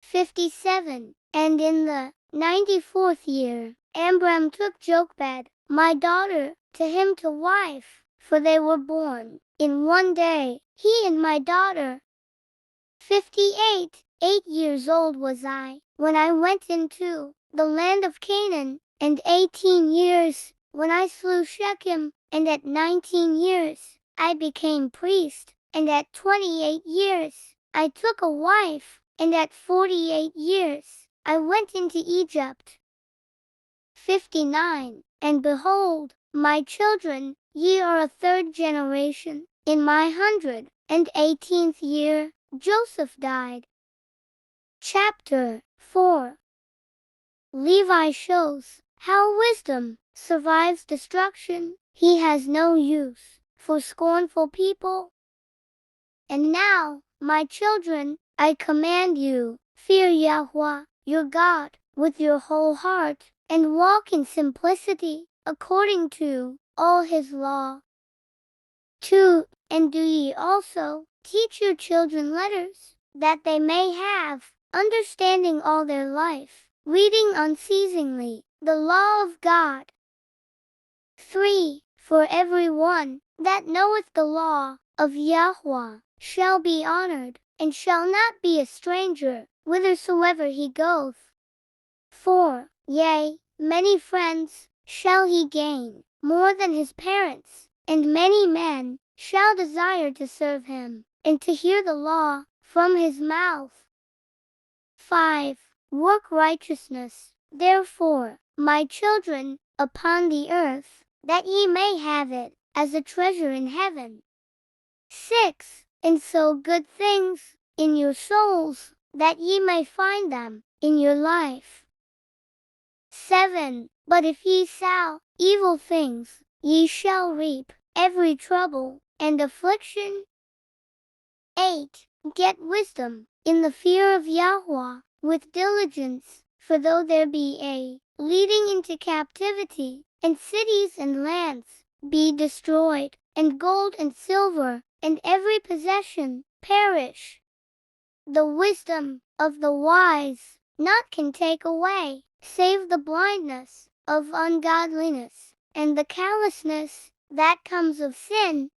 57. And in the 94th year, Amram took Jochebed, my daughter, to him to wife, for they were born in one day, he and my daughter. 58. 8 years old was I when I went into the land of Canaan, and 18 years when I slew Shechem, and at 19 years I became priest, and at 28 years I took a wife, and at 48 years I went into Egypt. 59. And behold, my children, ye are a third generation. In my 118th year Joseph died. Chapter 4. Levi shows how wisdom survives destruction. He has no use for scornful people. And now, my children, I command you, fear Yahweh, your God, with your whole heart, and walk in simplicity, according to all his law. 2. And do ye also teach your children letters, that they may have understanding all their life, reading unceasingly the law of God. 3. For every one that knoweth the law of Yahweh shall be honored, and shall not be a stranger whithersoever he goeth. 4. Yea, many friends shall he gain, more than his parents, and many men shall desire to serve him, and to hear the law from his mouth. 5. Work righteousness, therefore, my children, upon the earth, that ye may have it as a treasure in heaven. 6. And sow good things in your souls, that ye may find them in your life. 7. But if ye sow evil things, ye shall reap every trouble and affliction. 8. Get wisdom in the fear of Yahweh with diligence, for though there be a leading into captivity, and cities and lands be destroyed, and gold and silver, and every possession perish, the wisdom of the wise not can take away, save the blindness of ungodliness, and the callousness that comes of sin.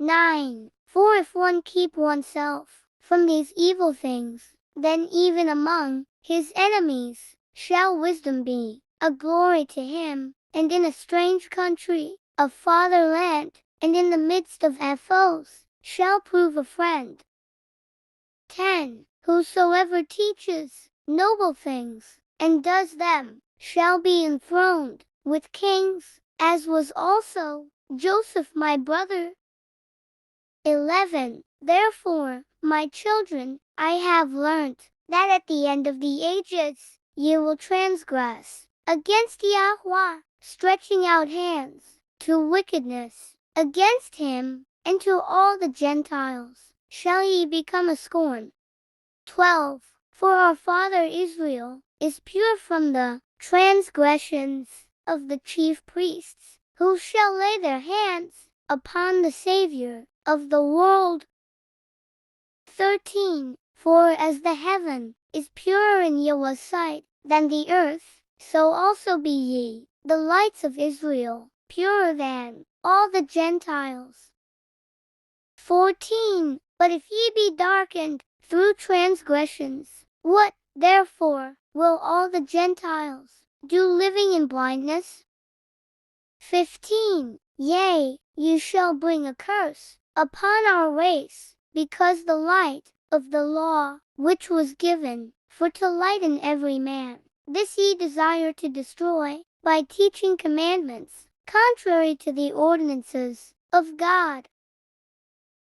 9. For if one keep oneself from these evil things, then even among his enemies shall wisdom be a glory to him, and in a strange country, a fatherland, and in the midst of foes, shall prove a friend. 10. Whosoever teaches noble things, and does them, shall be enthroned with kings, as was also Joseph my brother. 11. Therefore, my children, I have learnt that at the end of the ages ye will transgress against Yahweh, stretching out hands to wickedness against him, and to all the Gentiles shall ye become a scorn. 12. For our father Israel is pure from the transgressions of the chief priests, who shall lay their hands upon the Savior of the world. 13. For as the heaven is purer in Yahweh's sight than the earth, so also be ye, the lights of Israel, purer than all the Gentiles. 14. But if ye be darkened through transgressions, what, therefore, will all the Gentiles do living in blindness? 15. Yea, ye shall bring a curse upon our race, because the light of the law, which was given for to lighten every man, this ye desire to destroy, by teaching commandments contrary to the ordinances of God.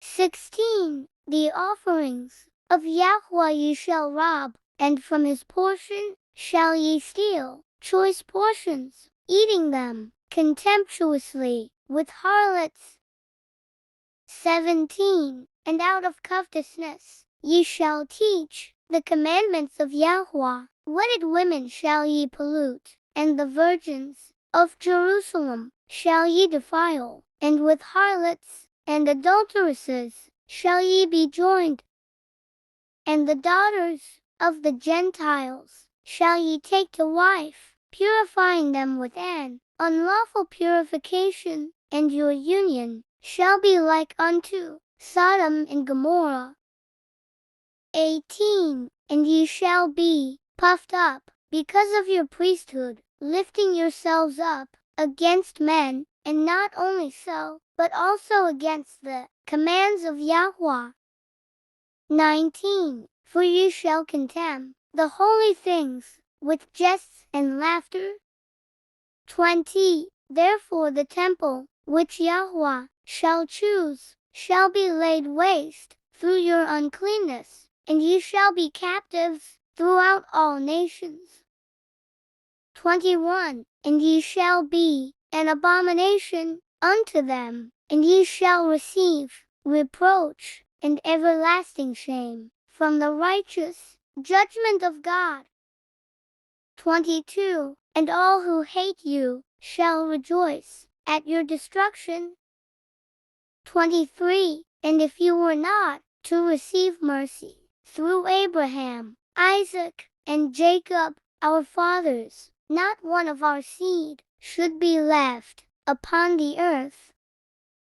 16. The offerings of Yahweh ye shall rob, and from his portion shall ye steal choice portions, eating them contemptuously with harlots. 17. And out of covetousness ye shall teach the commandments of Yahweh. Wedded women shall ye pollute, and the virgins of Jerusalem shall ye defile, and with harlots and adulteresses shall ye be joined. And the daughters of the Gentiles shall ye take to wife, purifying them with an unlawful purification, and your union shall be like unto Sodom and Gomorrah. 18. And ye shall be puffed up because of your priesthood, lifting yourselves up against men, and not only so, but also against the commands of Yahweh. 19. For ye shall contemn the holy things with jests and laughter. 20. Therefore the temple which Yahweh shall choose shall be laid waste through your uncleanness, and ye shall be captives throughout all nations. 21. And ye shall be an abomination unto them, and ye shall receive reproach and everlasting shame from the righteous judgment of God. 22. And all who hate you shall rejoice at your destruction. 23. And if you were not to receive mercy through Abraham, Isaac, and Jacob, our fathers, not one of our seed should be left upon the earth.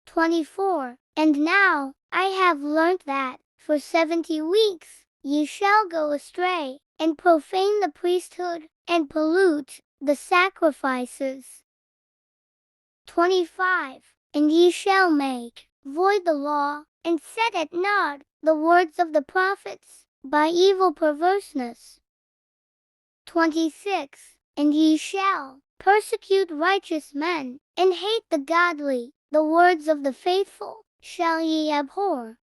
24. And now I have learnt that for 70 weeks ye shall go astray, and profane the priesthood, and pollute the sacrifices. 25. And ye shall make void the law, and set at naught the words of the prophets, by evil perverseness. 26. And ye shall persecute righteous men, and hate the godly, the words of the faithful shall ye abhor.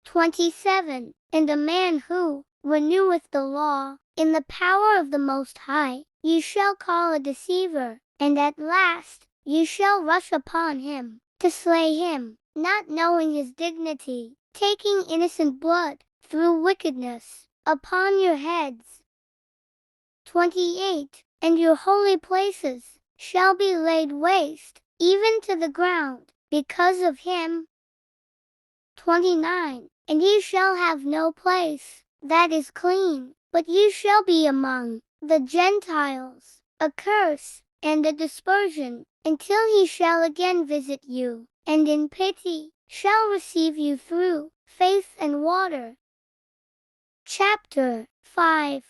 27. And a man who reneweth the law in the power of the Most High ye shall call a deceiver, and at last ye shall rush upon him to slay him, not knowing his dignity, taking innocent blood through wickedness upon your heads. 28. And your holy places shall be laid waste, even to the ground, because of him. 29. And ye shall have no place that is clean, but ye shall be among the Gentiles, a curse, and a dispersion, until he shall again visit you, and in pity shall receive you through faith and water. Chapter 5.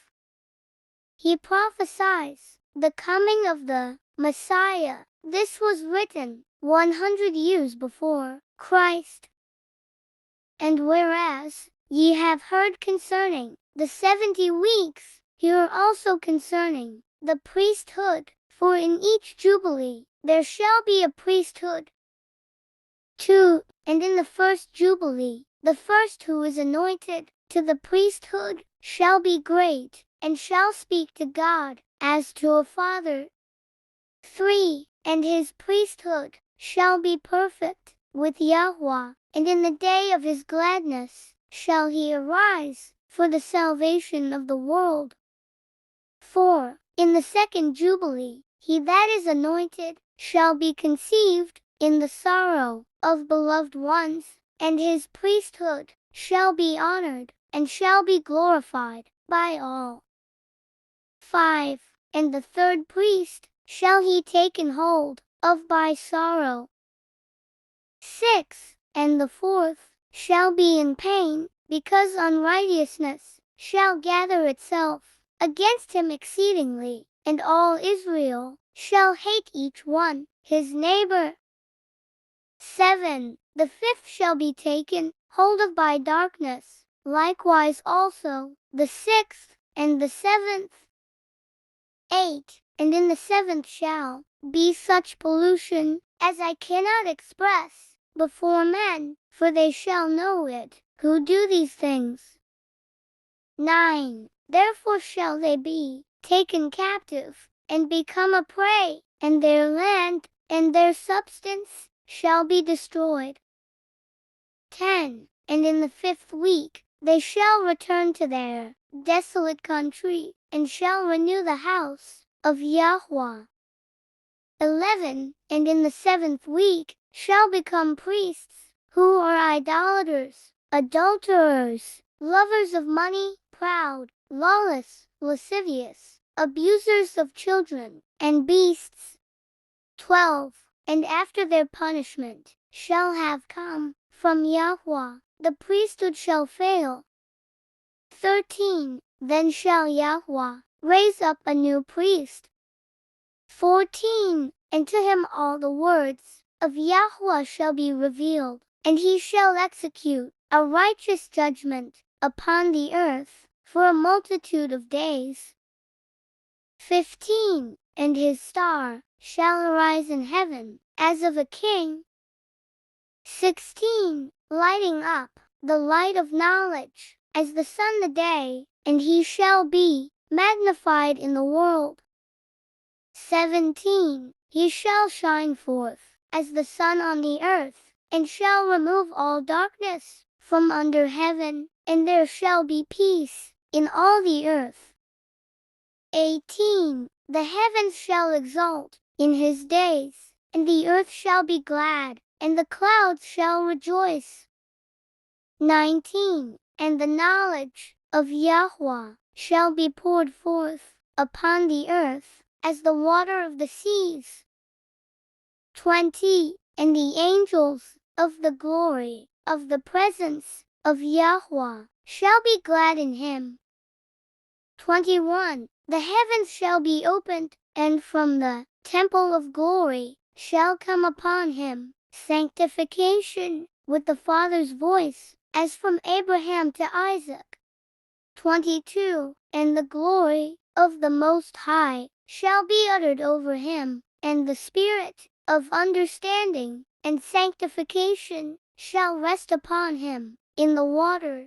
He prophesies the coming of the Messiah. This was written 100 years before Christ. And whereas ye have heard concerning the 70 weeks, hear also concerning the priesthood, for in each jubilee there shall be a priesthood. 2. And in the first jubilee, the first who is anointed to the priesthood shall be great, and shall speak to God as to a father. 3. And his priesthood shall be perfect with Yahweh, and in the day of his gladness shall he arise for the salvation of the world. 4. In the second jubilee, he that is anointed shall be conceived in the sorrow of beloved ones, and his priesthood shall be honored, and shall be glorified by all. 5. And the third priest shall he taken hold of by sorrow. 6. And the fourth shall be in pain, because unrighteousness shall gather itself against him exceedingly, and all Israel shall hate each one his neighbor. 7. The fifth shall be taken hold of by darkness, likewise also the sixth and the seventh. 8. And in the seventh shall be such pollution as I cannot express before men, for they shall know it who do these things. 9. Therefore shall they be taken captive, and become a prey, and their land and their substance shall be destroyed. 10. And in the fifth week they shall return to their desolate country, and shall renew the house of Yahweh. 11. And in the seventh week shall become priests, who are idolaters, adulterers, lovers of money, proud, lawless, lascivious, abusers of children and beasts. 12. And after their punishment shall have come from Yahweh, the priesthood shall fail. 13. Then shall Yahweh raise up a new priest. 14. And to him all the words of Yahweh shall be revealed, and he shall execute a righteous judgment upon the earth for a multitude of days. 15. And his star shall arise in heaven as of a king. 16. Lighting up the light of knowledge as the sun the day, and he shall be magnified in the world. 17. He shall shine forth as the sun on the earth, and shall remove all darkness from under heaven, and there shall be peace in all the earth. 18. The heavens shall exult in his days, and the earth shall be glad, and the clouds shall rejoice. 19. And the knowledge of Yahweh shall be poured forth upon the earth as the water of the seas. 20. And the angels of the glory of the presence of Yahweh shall be glad in him. 21. The heavens shall be opened, and from the temple of glory shall come upon him sanctification with the Father's voice, as from Abraham to Isaac. 22. And the glory of the Most High shall be uttered over him, and the spirit of understanding and sanctification shall rest upon him in the water.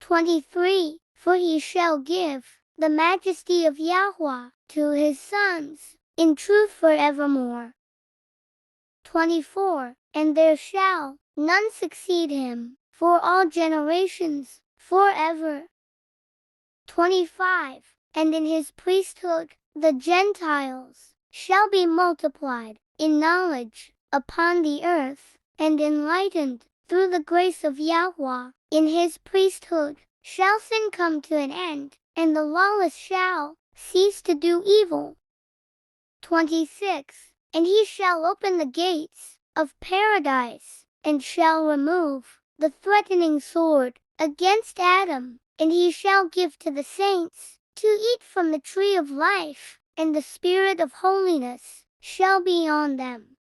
23. For he shall give the majesty of Yahweh to his sons in truth forevermore. 24. And there shall none succeed him for all generations forever. 25. And in his priesthood the Gentiles shall be multiplied in knowledge upon the earth, and enlightened through the grace of Yahweh. In his priesthood shall sin come to an end, and the lawless shall cease to do evil. 26. And he shall open the gates of paradise, and shall remove the threatening sword against Adam, and he shall give to the saints to eat from the tree of life, and the spirit of holiness shall be on them.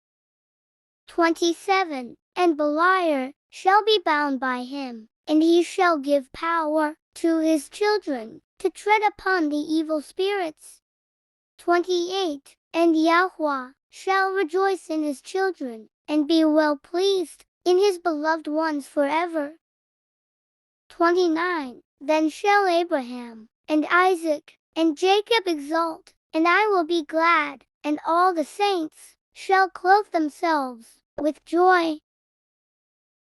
27. And Beliar shall be bound by him, and he shall give power to his children to tread upon the evil spirits. 28. And Yahweh shall rejoice in his children, and be well pleased in his beloved ones forever. 29. Then shall Abraham, and Isaac, and Jacob exult, and I will be glad, and all the saints shall clothe themselves with joy.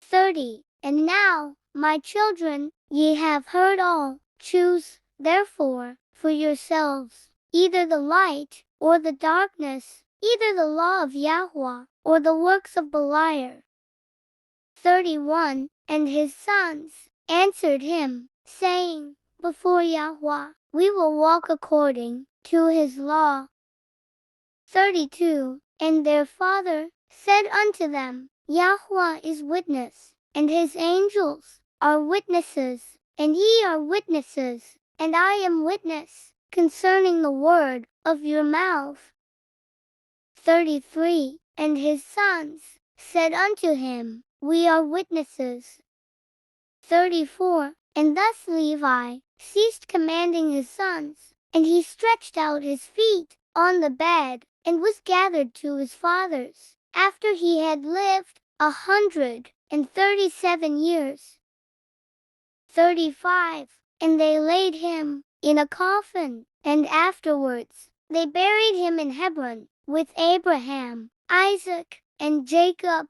30. And now, my children, ye have heard all. Choose, therefore, for yourselves, either the light, or the darkness, either the law of Yahweh, or the works of Beliar. 31. And his sons answered him, saying, Before Yahweh, we will walk according to his law. 32. And their father said unto them, Yahweh is witness, and his angels are witnesses, and ye are witnesses, and I am witness, concerning the word of your mouth. 33. And his sons said unto him, We are witnesses. 34. And thus Levi ceased commanding his sons, and he stretched out his feet on the bed, and was gathered to his fathers, after he had lived 137 years. 35. And they laid him in a coffin, and afterwards they buried him in Hebron, with Abraham, Isaac, and Jacob,